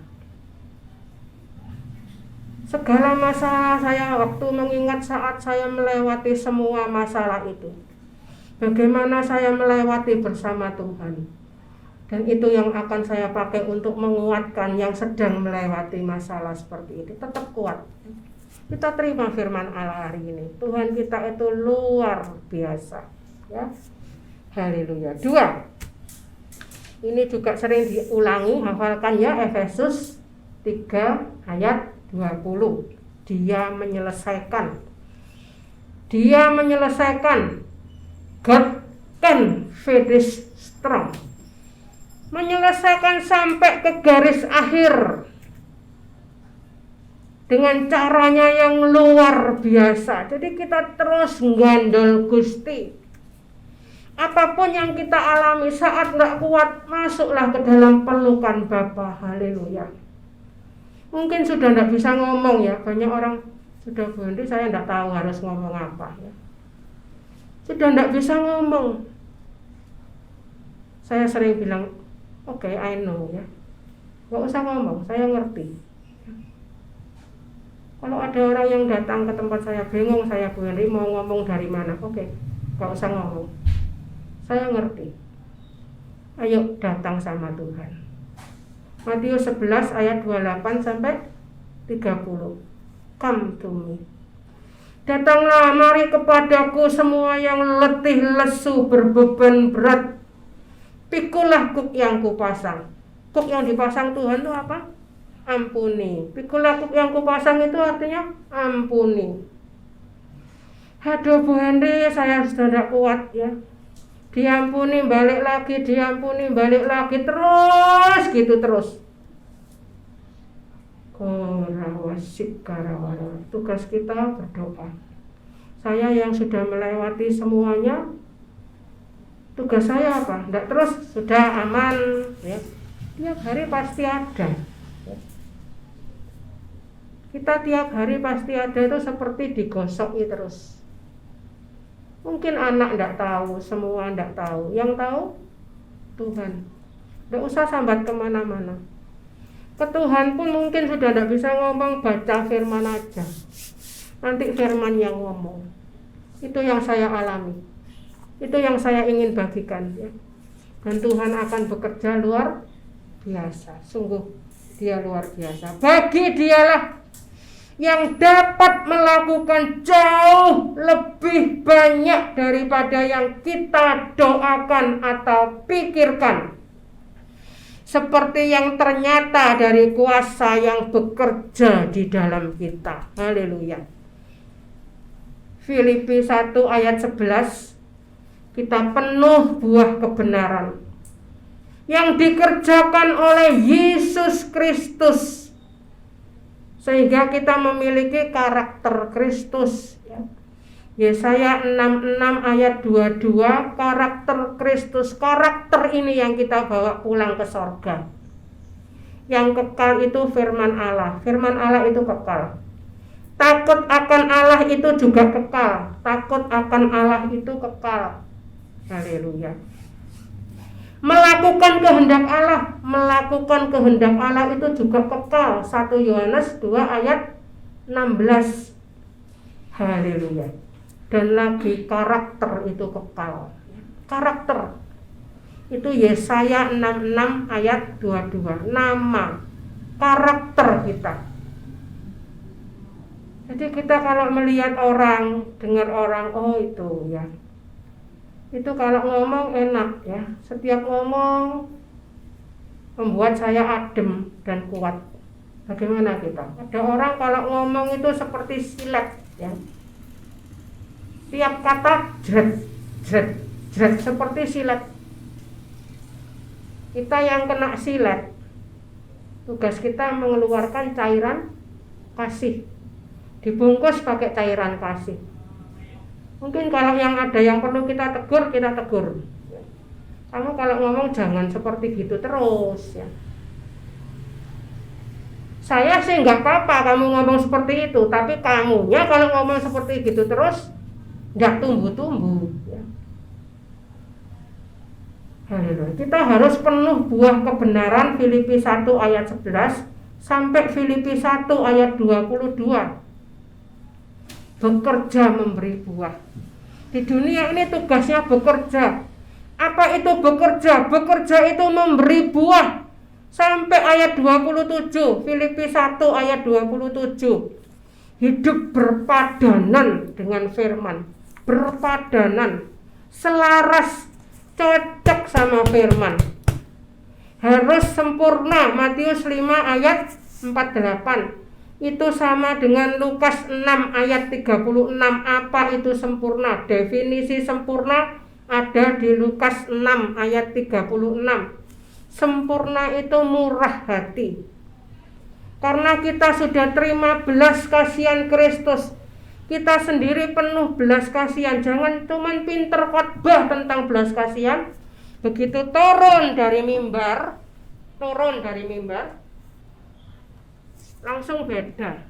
Segala masalah saya waktu mengingat saat saya melewati semua masalah itu. Bagaimana saya melewati bersama Tuhan. Dan itu yang akan saya pakai untuk menguatkan yang sedang melewati masalah seperti ini. Tetap kuat. Kita terima firman Allah hari ini. Tuhan kita itu luar biasa. Ya. Haleluya. 2. Ini juga sering diulangi, hafalkan ya, Efesus 3 ayat 20. Dia menyelesaikan. God can finish strong. Menyelesaikan sampai ke garis akhir. Dengan caranya yang luar biasa. Jadi kita terus gandol Gusti. Apapun yang kita alami saat gak kuat, masuklah ke dalam pelukan Bapa. Haleluya. Mungkin sudah gak bisa ngomong ya. Banyak orang sudah berhenti, saya gak tahu harus ngomong apa ya. Sudah gak bisa ngomong. Saya sering bilang, oke, I know ya. Gak usah ngomong, saya ngerti. Kalau ada orang yang datang ke tempat saya bingung, saya berhenti mau ngomong dari mana. Oke, gak usah ngomong. Saya ngerti. Ayo datang sama Tuhan. Matius 11 ayat 28 sampai 30. Come to me. Datanglah mari kepadaku semua yang letih lesu berbeban berat. Pikulah kuk yang kupasang. Kuk yang dipasang Tuhan itu apa? Ampuni. Pikulah kuk yang kupasang itu artinya ampuni. Aduh Bu Henry, saya sudah tidak kuat ya. Diampuni balik lagi, diampuni balik lagi, terus gitu terus. Tugas kita berdoa. Saya yang sudah melewati semuanya, tugas saya apa? Tidak terus sudah aman ya. Tiap hari pasti ada ya. Kita tiap hari pasti ada itu seperti digosoki terus. Mungkin anak tidak tahu, semua tidak tahu. Yang tahu Tuhan. Tidak usah sambat kemana-mana. Ke Tuhan pun mungkin sudah tidak bisa ngomong, baca firman aja. Nanti firman yang ngomong. Itu yang saya alami. Itu yang saya ingin bagikan ya. Dan Tuhan akan bekerja luar biasa. Sungguh Dia luar biasa. Bagi Dialah yang dapat melakukan jauh lebih banyak daripada yang kita doakan atau pikirkan. Seperti yang ternyata dari kuasa yang bekerja di dalam kita. Haleluya. Filipi 1 ayat 11. Kita penuh buah kebenaran. yang dikerjakan oleh Yesus Kristus, sehingga kita memiliki karakter Kristus. Yesaya 66 ayat 22, karakter Kristus. Karakter ini yang kita bawa pulang ke sorga. Yang kekal itu firman Allah. Firman Allah itu kekal. Takut akan Allah itu juga kekal. Takut akan Allah itu kekal. Haleluya. Melakukan kehendak Allah. Melakukan kehendak Allah itu juga kekal. 1 Yohanes 2 ayat 16. Haleluya. Dan lagi karakter itu kekal. Karakter itu Yesaya 66 ayat 22. Nama, karakter kita. Jadi kita kalau melihat orang, dengar orang, oh itu ya, itu kalau ngomong enak ya. Setiap ngomong membuat saya adem dan kuat. Bagaimana kita? Ada orang kalau ngomong itu seperti silet ya. Tiap kata jret, jret, jret seperti silet. Kita yang kena silet, tugas kita mengeluarkan cairan kasih, dibungkus pakai cairan kasih. Mungkin kalau yang ada yang perlu kita tegur, kita tegur. Kamu kalau ngomong jangan seperti gitu terus ya. Saya sih nggak apa-apa kamu ngomong seperti itu, tapi kamunya kalau ngomong seperti gitu terus nggak tumbuh-tumbuh ya. Haleluya. Kita harus penuh buah kebenaran. Filipi 1 ayat 11 sampai Filipi 1 ayat 22. Bekerja memberi buah. Di dunia ini tugasnya bekerja. Apa itu bekerja? Bekerja itu memberi buah. Sampai ayat 27, Filipi 1 ayat 27. Hidup berpadanan dengan firman. Berpadanan, selaras, cocok sama firman. Harus sempurna. Matius 5 ayat 48. Itu sama dengan Lukas 6 ayat 36. Apa itu sempurna? Definisi sempurna ada di Lukas 6 ayat 36. Sempurna itu murah hati. Karena kita sudah terima belas kasihan Kristus, kita sendiri penuh belas kasihan. Jangan cuman pinter khotbah tentang belas kasihan, begitu turun dari mimbar langsung beda.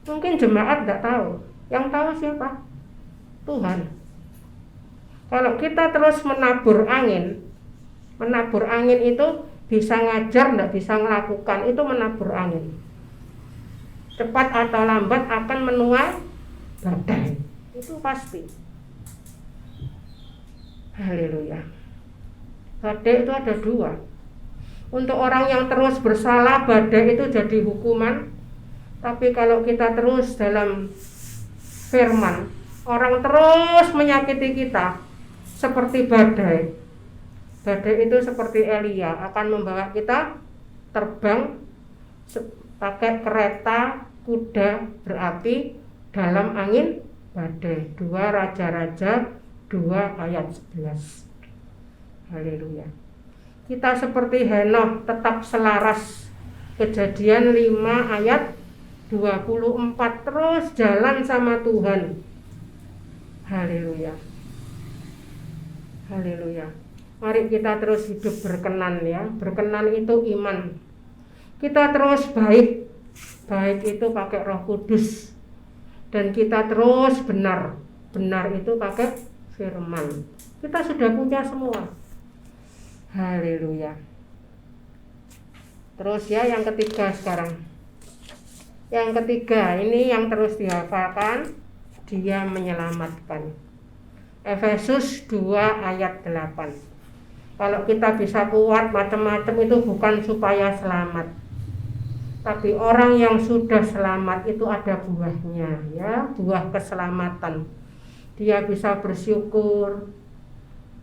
Mungkin jemaat tidak tahu, yang tahu siapa? Tuhan. Kalau kita terus menabur angin itu bisa ngajar, tidak bisa melakukan, itu menabur angin. Cepat atau lambat akan menuai badai. Itu pasti. Haleluya. Badai itu ada dua. Untuk orang yang terus bersalah, badai itu jadi hukuman. Tapi kalau kita terus dalam firman, orang terus menyakiti kita seperti badai. Badai itu seperti Elia, akan membawa kita terbang pakai kereta kuda berapi dalam angin badai. 2 Raja-Raja 2 ayat 11. Haleluya. Kita seperti Henokh tetap selaras. Kejadian 5 ayat 24, terus jalan sama Tuhan. Haleluya. Haleluya. Mari kita terus hidup berkenan ya. Berkenan itu iman. Kita terus baik. Baik itu pakai Roh Kudus. Dan kita terus benar. Benar itu pakai firman. Kita sudah punya semua. Haleluya. Terus ya yang ketiga sekarang. Yang ketiga ini yang terus dihafalkan, Dia menyelamatkan. Efesus 2 ayat 8. Kalau kita bisa kuat macam-macam itu bukan supaya selamat. Tapi orang yang sudah selamat itu ada buahnya ya, buah keselamatan. Dia bisa bersyukur.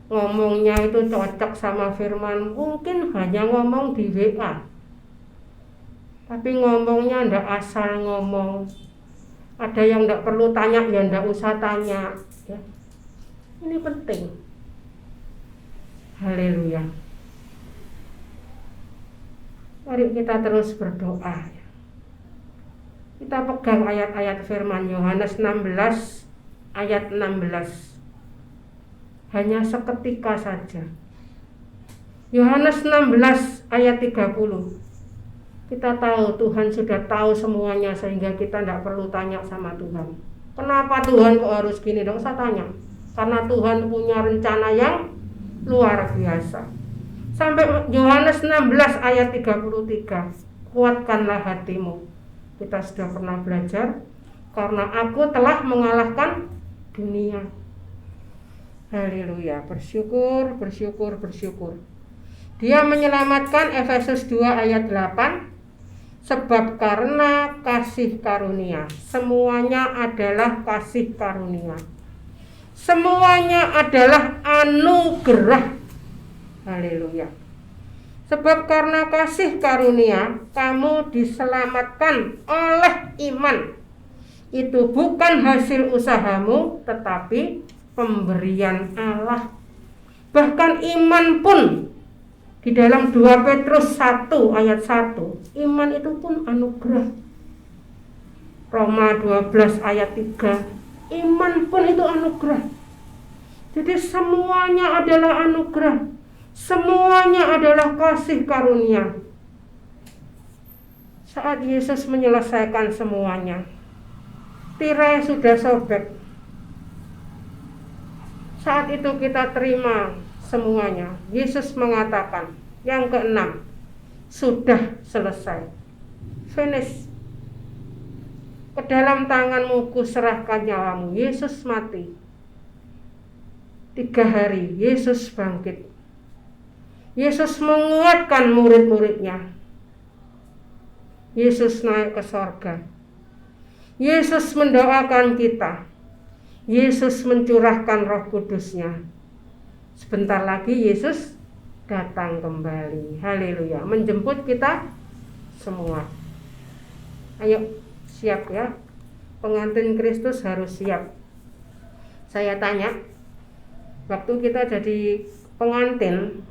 Ngomongnya itu cocok sama firman. Mungkin hanya ngomong di WA. Tapi ngomongnya ndak asal ngomong. Ada yang ndak perlu tanya, ya ndak usah tanya ya. Ini penting. Haleluya. Mari kita terus berdoa. Kita pegang ayat-ayat firman Yohanes 16 ayat 16. Hanya seketika saja. Yohanes 16 ayat 30. Kita tahu Tuhan sudah tahu semuanya sehingga kita tidak perlu tanya sama Tuhan. Kenapa Tuhan kok harus gini? Dong saya tanya. Karena Tuhan punya rencana yang luar biasa. Sampai Yohanes 16 ayat 33. Kuatkanlah hatimu. Kita sudah pernah belajar. Karena aku telah mengalahkan dunia. Haleluya. Bersyukur, bersyukur, bersyukur. Dia menyelamatkan, Efesus 2 ayat 8. Sebab karena kasih karunia. Semuanya adalah kasih karunia. Semuanya adalah anugerah. Haleluya. Sebab karena kasih karunia kamu diselamatkan oleh iman. Itu bukan hasil usahamu, tetapi pemberian Allah. Bahkan iman pun di dalam 2 Petrus 1 ayat 1, iman itu pun anugerah. Roma 12 ayat 3, iman pun itu anugerah. Jadi semuanya adalah anugerah. Semuanya adalah kasih karunia. Saat Yesus menyelesaikan semuanya, tirai sudah sobek. Saat itu kita terima semuanya. Yesus mengatakan, yang keenam, sudah selesai. Finish. Ke dalam tanganmu kuserahkan nyawamu. Yesus mati. 3 hari Yesus bangkit. Yesus menguatkan murid-muridnya. Yesus naik ke sorga. Yesus mendoakan kita. Yesus mencurahkan Roh Kudus-Nya. Sebentar lagi Yesus datang kembali. Haleluya. Menjemput kita semua. Ayo siap ya. Pengantin Kristus harus siap. Saya tanya, waktu kita jadi pengantin,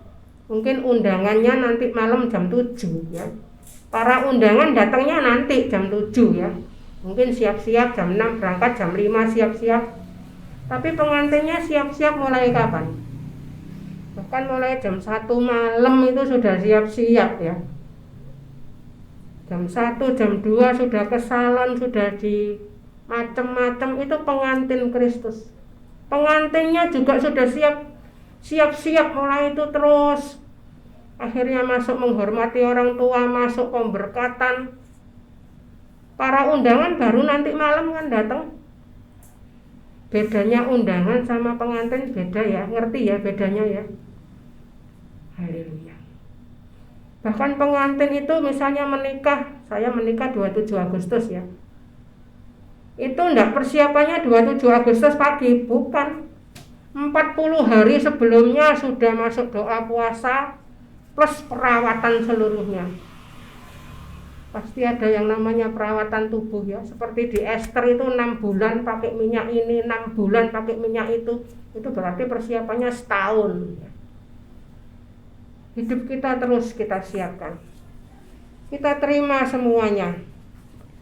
mungkin undangannya nanti malam jam 7 ya. Para undangan datangnya nanti jam 7 ya. Mungkin siap-siap jam 6, berangkat jam 5 siap-siap. Tapi pengantinnya siap-siap mulai kapan? Bahkan mulai jam 1 malam itu sudah siap-siap ya. Jam 1, jam 2 sudah ke salon, sudah di macam-macam. Itu pengantin Kristus. Pengantinnya juga sudah siap-siap mulai itu terus. Akhirnya masuk menghormati orang tua, masuk pemberkatan. Para undangan baru nanti malam kan datang. Bedanya undangan sama pengantin beda ya, ngerti ya bedanya ya. Haleluya. Bahkan pengantin itu misalnya menikah, saya menikah 27 Agustus ya. Itu enggak persiapannya 27 Agustus pagi, bukan. 40 hari sebelumnya sudah masuk doa puasa plus perawatan seluruhnya. Pasti ada yang namanya perawatan tubuh ya. Seperti di Esther itu 6 bulan pakai minyak ini, 6 bulan pakai minyak itu. Itu berarti persiapannya setahun. Hidup kita terus kita siapkan. Kita terima semuanya.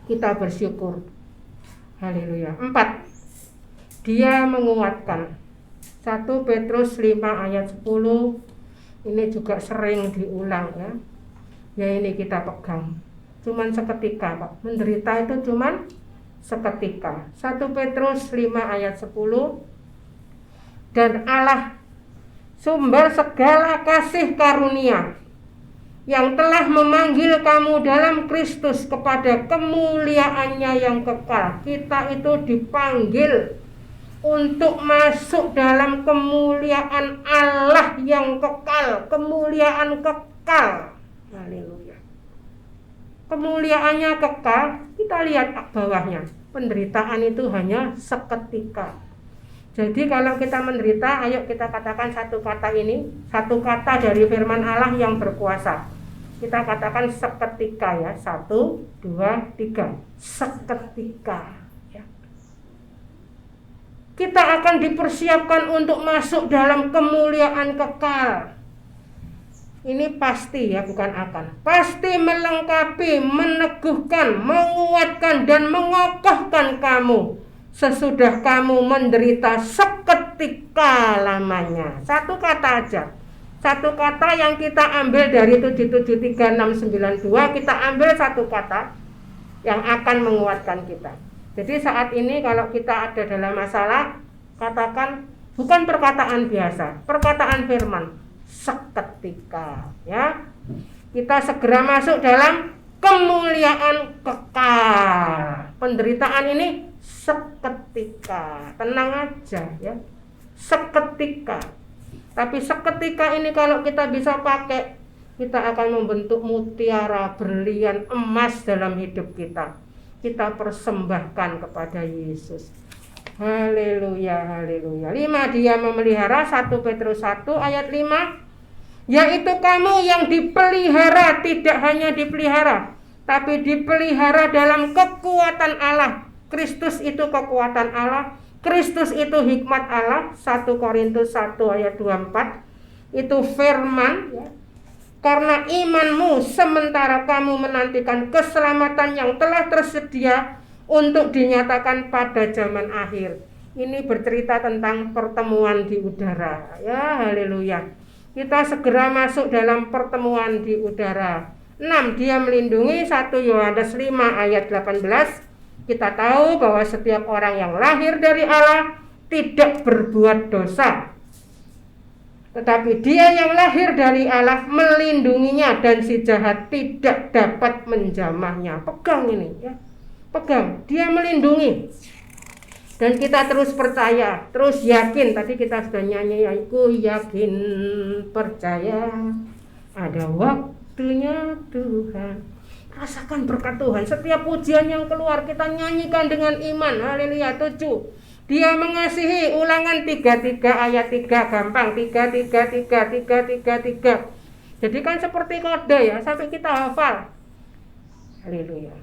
Kita bersyukur. Haleluya. 4. Dia menguatkan. 1 Petrus 5 ayat 10. Ini juga sering diulang ya. Ya ini kita pegang. Cuman seketika Pak. Menderita itu cuman seketika. 1 Petrus 5 ayat 10. Dan Allah sumber segala kasih karunia yang telah memanggil kamu dalam Kristus kepada kemuliaannya yang kekal. Kita itu dipanggil untuk masuk dalam kemuliaan Allah yang kekal. Kemuliaan kekal. Haleluya. Kemuliaannya kekal. Kita lihat bawahnya. Penderitaan itu hanya seketika. Jadi kalau kita menderita, ayo kita katakan satu kata ini, satu kata dari firman Allah yang berkuasa. Kita katakan seketika ya. 1, 2, 3. Seketika ya. kita akan dipersiapkan untuk masuk dalam kemuliaan kekal. Ini pasti ya, bukan akan. Pasti melengkapi, meneguhkan, menguatkan, dan mengokohkan kamu sesudah kamu menderita seketika lamanya. Satu kata aja. Satu kata yang kita ambil dari 773692, kita ambil satu kata yang akan menguatkan kita. Jadi saat ini kalau kita ada dalam masalah, katakan bukan perkataan biasa, perkataan firman. Seketika, ya, kita segera masuk dalam kemuliaan kekal. Penderitaan ini seketika, tenang aja ya, seketika. Tapi seketika ini kalau kita bisa pakai, kita akan membentuk mutiara, berlian, emas dalam hidup kita. Kita persembahkan kepada Yesus. Haleluya, haleluya. 5, dia memelihara, 1 Petrus 1 ayat 5, yaitu kamu yang dipelihara, tidak hanya dipelihara, tapi dipelihara dalam kekuatan Allah. Kristus itu kekuatan Allah, Kristus itu hikmat Allah. 1 Korintus 1 ayat 24, itu firman ya. Karena imanmu sementara kamu menantikan keselamatan yang telah tersedia untuk dinyatakan pada zaman akhir. Ini bercerita tentang pertemuan di udara. Ya, haleluya. Kita segera masuk dalam pertemuan di udara. 6, dia melindungi, 1 Yohanes 5 ayat 18. Kita tahu bahwa setiap orang yang lahir dari Allah tidak berbuat dosa. Tetapi dia yang lahir dari Allah melindunginya dan si jahat tidak dapat menjamahnya. Pegang ini ya. Pegang, dia melindungi. Dan kita terus percaya, terus yakin. Tadi kita sudah nyanyi, aku yakin, percaya, ada waktunya Tuhan. Rasakan berkat Tuhan. Setiap pujian yang keluar kita nyanyikan dengan iman. Haleluya. 7, dia mengasihi. Ulangan 33 ayat 3, gampang. 3. Jadi kan seperti kode ya, sampai kita hafal. Haleluya.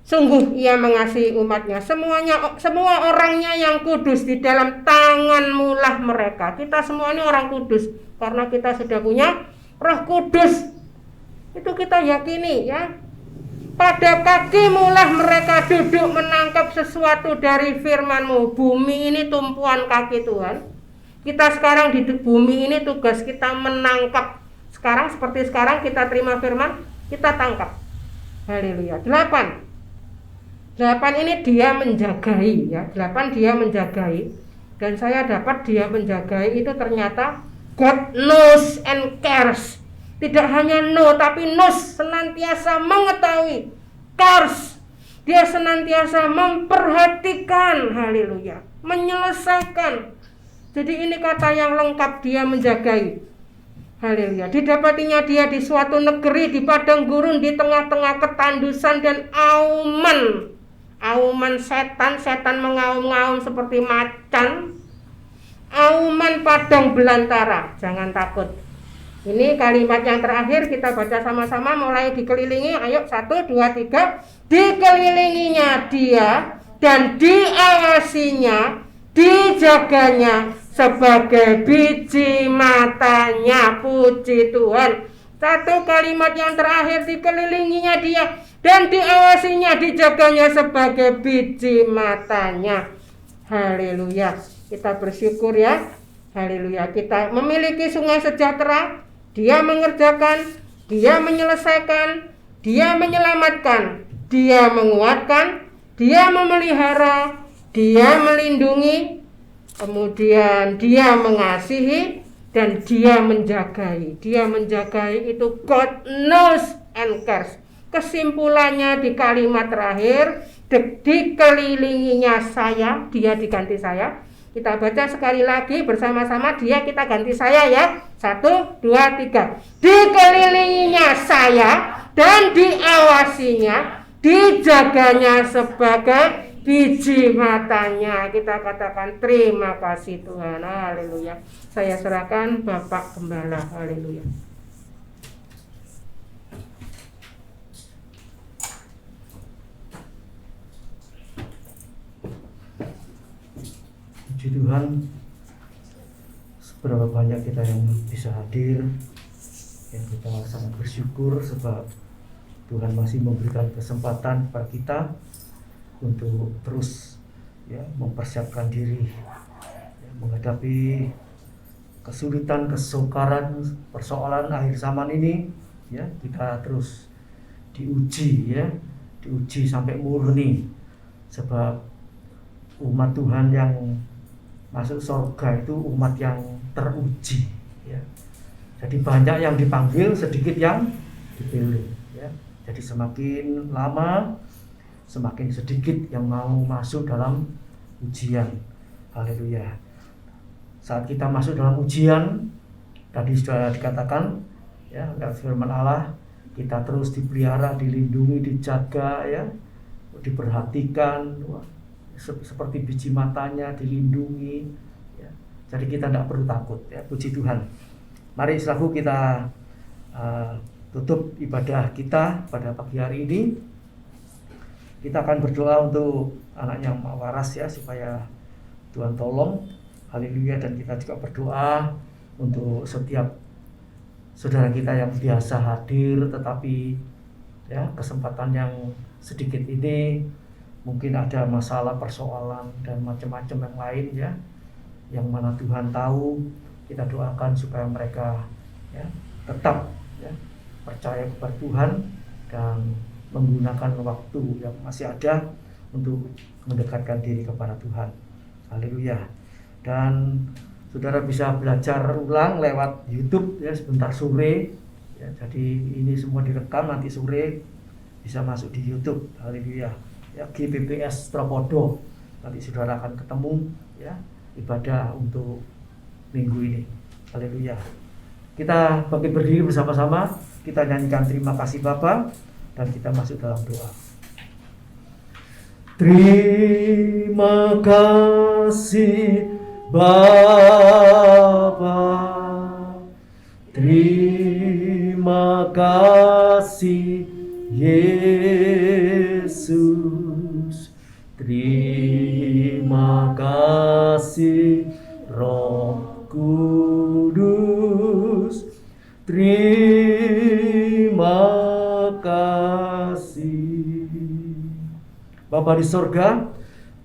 Sungguh ia mengasihi umatnya, semua orangnya yang kudus, di dalam tanganmu lah mereka. Kita semua ini orang kudus, karena kita sudah punya Roh Kudus. Itu kita yakini ya. Pada kakimu lah mereka duduk menangkap sesuatu dari firman-Mu. Bumi ini tumpuan kaki Tuhan. Kita sekarang di bumi ini tugas kita menangkap. Sekarang seperti sekarang kita terima firman, kita tangkap. Haleluya. 8 ini dia menjagai ya. 8 dia menjagai. Dan saya dapat dia menjagai itu ternyata God knows and cares. Tidak hanya know tapi knows, senantiasa mengetahui. Cares, dia senantiasa memperhatikan. Haleluya. Menyelesaikan. Jadi ini kata yang lengkap, dia menjagai. Haleluya. Didapatinya dia di suatu negeri, di padang gurun, di tengah-tengah ketandusan dan auman. Auman setan mengaum-ngaum seperti macan. Auman padang belantara. Jangan takut. Ini kalimat yang terakhir kita baca sama-sama, mulai dikelilingi. Ayo 1, 2, 3. Dikelilinginya dia dan diawasinya, dijaganya sebagai biji matanya. Puji Tuhan. 1 kalimat yang terakhir, dikelilinginya dia dan diawasinya, dijaganya sebagai biji matanya. Haleluya. Kita bersyukur ya. Haleluya. Kita memiliki sungai sejahtera. Dia mengerjakan, dia menyelesaikan, dia menyelamatkan, dia menguatkan, dia memelihara, dia melindungi, kemudian dia mengasihi, dan dia menjagai. Dia menjagai itu God knows and cares. Kesimpulannya di kalimat terakhir, dikelilinginya saya, dia diganti saya. Kita baca sekali lagi bersama-sama, dia kita ganti saya ya. 1, 2, 3. Dikelilinginya saya dan diawasinya, dijaganya sebagai biji matanya. Kita katakan terima kasih Tuhan. Haleluya. Saya serahkan Bapak Gembala. Haleluya. Puji Tuhan, seberapa banyak kita yang bisa hadir. Ya, kita sangat bersyukur sebab Tuhan masih memberikan kesempatan kepada kita untuk terus ya mempersiapkan diri ya, menghadapi kesulitan, kesukaran, persoalan akhir zaman ini. Ya, kita terus diuji ya, diuji sampai murni, sebab umat Tuhan yang masuk surga itu umat yang teruji ya. Jadi banyak yang dipanggil, sedikit yang dipilih ya. Jadi semakin lama semakin sedikit yang mau masuk dalam ujian. Haleluya. Saat kita masuk dalam ujian, tadi sudah dikatakan ya, lewat firman Allah, kita terus dipelihara, dilindungi, dijaga ya, diperhatikan, seperti biji matanya dilindungi ya. Jadi kita tidak perlu takut ya. Puji Tuhan. Mari selaku kita tutup ibadah kita pada pagi hari ini. Kita akan berdoa untuk anaknya Mak Waras ya, supaya Tuhan tolong. Haleluya. Dan kita juga berdoa untuk setiap saudara kita yang biasa hadir tetapi ya kesempatan yang sedikit ini mungkin ada masalah, persoalan dan macam-macam yang lain ya, yang mana Tuhan tahu. Kita doakan supaya mereka ya tetap ya percaya kepada Tuhan dan menggunakan waktu yang masih ada untuk mendekatkan diri kepada Tuhan. Haleluya. Dan saudara bisa belajar ulang lewat YouTube ya sebentar sore ya. Jadi ini semua direkam, nanti sore bisa masuk di YouTube. Haleluya. Ya, GPPS Tropodo. Nanti saudara akan ketemu ya ibadah untuk minggu ini. Haleluya. Kita bangkit berdiri bersama-sama, kita nyanyikan terima kasih Bapa, dan kita masuk dalam doa. Terima kasih Bapa, terima kasih Yesus, terima kasih Roh Kudus, terima kasih. Bapa di sorga,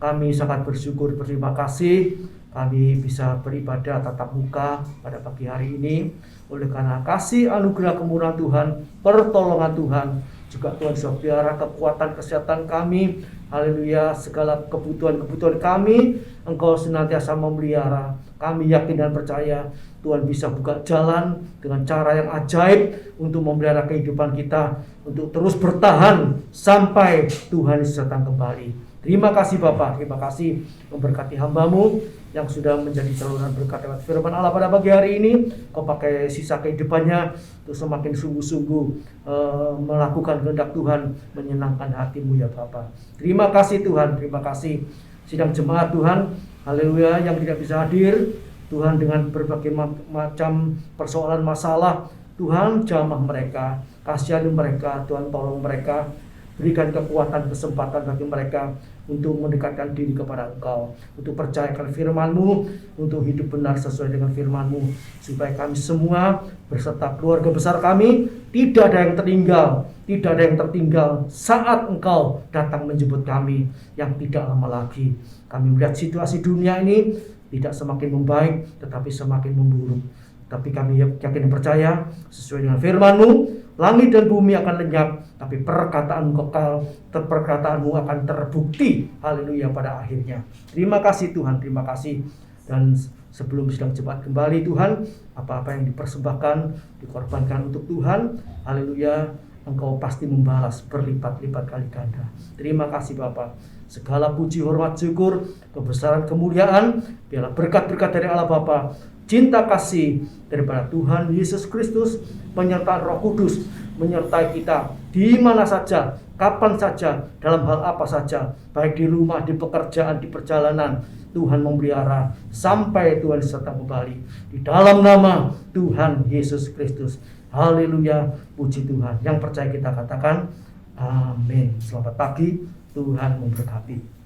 kami sangat bersyukur, berterima kasih kami bisa beribadah tatap muka pada pagi hari ini. Oleh karena kasih anugerah kemurahan Tuhan, pertolongan Tuhan, juga Tuhan sudah pelihara kekuatan kesehatan kami. Haleluya. Segala kebutuhan-kebutuhan kami Engkau senantiasa memelihara. Kami yakin dan percaya Tuhan bisa buka jalan dengan cara yang ajaib untuk memelihara kehidupan kita, untuk terus bertahan sampai Tuhan Yesus datang kembali. Terima kasih Bapa, terima kasih memberkati hamba-Mu yang sudah menjadi saluran berkat lewat firman Allah pada pagi hari ini. Kau pakai sisa kehidupannya untuk semakin sungguh-sungguh melakukan kehendak Tuhan, menyenangkan hati-Mu ya Bapa. Terima kasih Tuhan, terima kasih sidang jemaat Tuhan, haleluya, yang tidak bisa hadir. Tuhan dengan berbagai macam persoalan masalah, Tuhan jamah mereka, kasihani mereka, Tuhan tolong mereka, berikan kekuatan, kesempatan bagi mereka untuk mendekatkan diri kepada Engkau, untuk percayakan firman-Mu, untuk hidup benar sesuai dengan firman-Mu, supaya kami semua beserta keluarga besar kami tidak ada yang tertinggal saat Engkau datang menjemput kami yang tidak lama lagi. Kami melihat situasi dunia ini tidak semakin membaik, tetapi semakin memburuk. Tapi kami yakin dan percaya sesuai dengan firman-Mu, langit dan bumi akan lenyap, tapi perkataan-Mu kekal, perkataan-Mu akan terbukti, haleluya, pada akhirnya. Terima kasih Tuhan, terima kasih. Dan sebelum sidang jemaat kembali Tuhan, apa-apa yang dipersembahkan, dikorbankan untuk Tuhan, haleluya, Engkau pasti membalas berlipat-lipat kali ganda. Terima kasih Bapa. Segala puji, hormat, syukur, kebesaran, kemuliaan, biarlah berkat-berkat dari Allah Bapa, cinta kasih daripada Tuhan Yesus Kristus, penyertaan Roh Kudus menyertai kita di mana saja, kapan saja, dalam hal apa saja, baik di rumah, di pekerjaan, di perjalanan. Tuhan memelihara sampai Tuhan datang kembali di dalam nama Tuhan Yesus Kristus. Haleluya, puji Tuhan. Yang percaya kita katakan amin. Selamat pagi, Tuhan memberkati.